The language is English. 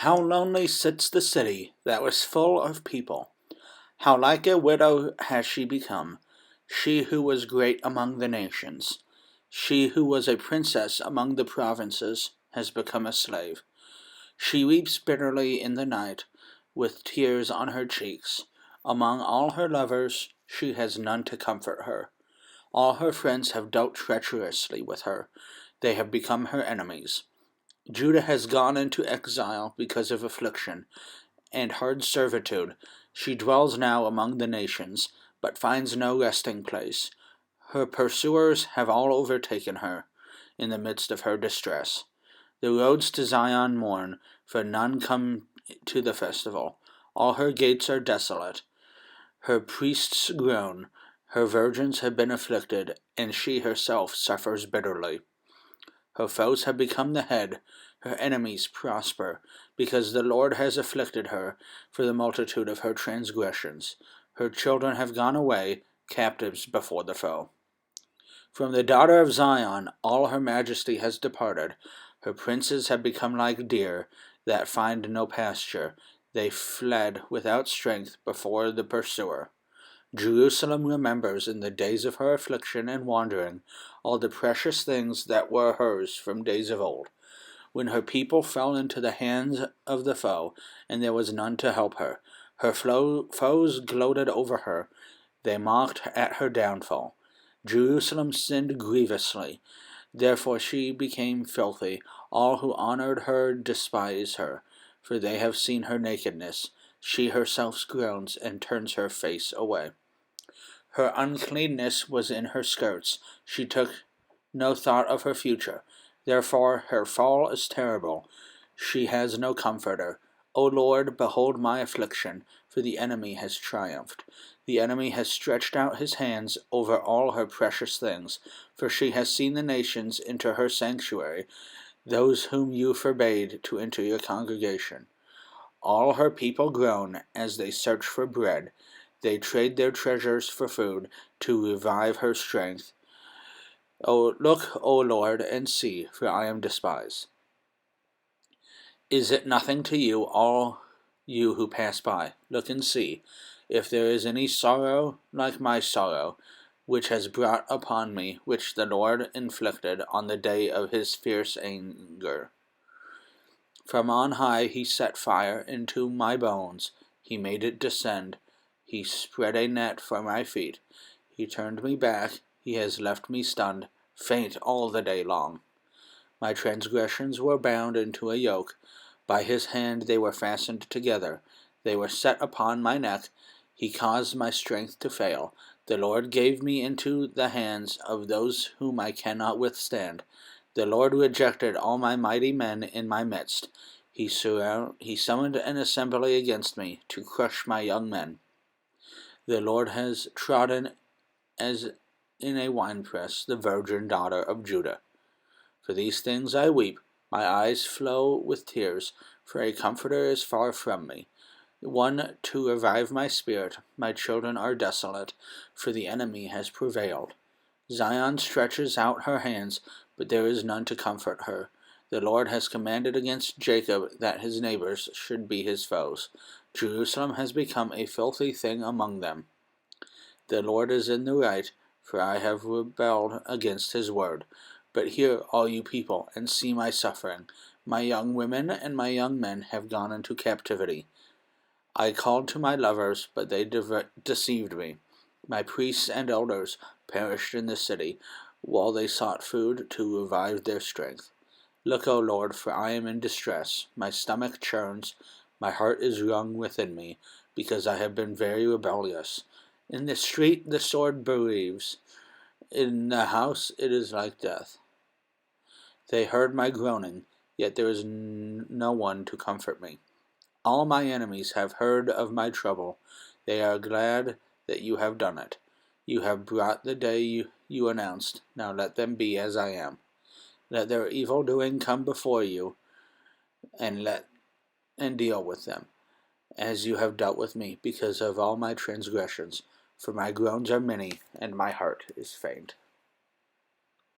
How lonely sits the city that was full of people! How like a widow has she become, she who was great among the nations. She who was a princess among the provinces has become a slave. She weeps bitterly in the night, with tears on her cheeks. Among all her lovers, she has none to comfort her. All her friends have dealt treacherously with her. They have become her enemies. Judah has gone into exile because of affliction and hard servitude. She dwells now among the nations, but finds no resting place. Her pursuers have all overtaken her in the midst of her distress. The roads to Zion mourn, for none come to the festival. All her gates are desolate. Her priests groan. Her virgins have been afflicted, and she herself suffers bitterly. Her foes have become the head, her enemies prosper, because the Lord has afflicted her for the multitude of her transgressions. Her children have gone away, captives before the foe. From the daughter of Zion all her majesty has departed. Her princes have become like deer that find no pasture. They fled without strength before the pursuer. Jerusalem remembers in the days of her affliction and wandering all the precious things that were hers from days of old, when her people fell into the hands of the foe, and there was none to help her. Her foes gloated over her. They mocked at her downfall. Jerusalem sinned grievously. Therefore she became filthy. All who honored her despise her, for they have seen her nakedness. She herself groans and turns her face away. Her uncleanness was in her skirts. She took no thought of her future. Therefore her fall is terrible. She has no comforter. O Lord, behold my affliction, for the enemy has triumphed. The enemy has stretched out his hands over all her precious things, for she has seen the nations enter her sanctuary, those whom you forbade to enter your congregation. All her people groan as they search for bread. They trade their treasures for food to revive her strength. Look, O Lord, and see, for I am despised. Is it nothing to you, all you who pass by? Look and see, if there is any sorrow like my sorrow, which has brought upon me, which the Lord inflicted on the day of his fierce anger. From on high he set fire into my bones. He made it descend. He spread a net for my feet. He turned me back. He has left me stunned, faint all the day long. My transgressions were bound into a yoke. By his hand they were fastened together. They were set upon my neck. He caused my strength to fail. The Lord gave me into the hands of those whom I cannot withstand. The Lord rejected all my mighty men in my midst. He summoned an assembly against me to crush my young men. The Lord has trodden as in a winepress the virgin daughter of Judah. For these things I weep, my eyes flow with tears, for a comforter is far from me, one to revive my spirit. My children are desolate, for the enemy has prevailed. Zion stretches out her hands, but there is none to comfort her. The Lord has commanded against Jacob that his neighbors should be his foes. Jerusalem has become a filthy thing among them. The Lord is in the right, for I have rebelled against his word. But hear, all you people, and see my suffering. My young women and my young men have gone into captivity. I called to my lovers, but they deceived me. My priests and elders perished in the city, while they sought food to revive their strength. Look, O Lord, for I am in distress. My stomach churns, my heart is wrung within me, because I have been very rebellious. In the street the sword bereaves. In the house it is like death. They heard my groaning, yet there is no one to comfort me. All my enemies have heard of my trouble. They are glad that you have done it. You have brought the day you announced. Now let them be as I am. Let their evil doing come before you, and deal with them, as you have dealt with me, because of all my transgressions. For my groans are many, and my heart is faint.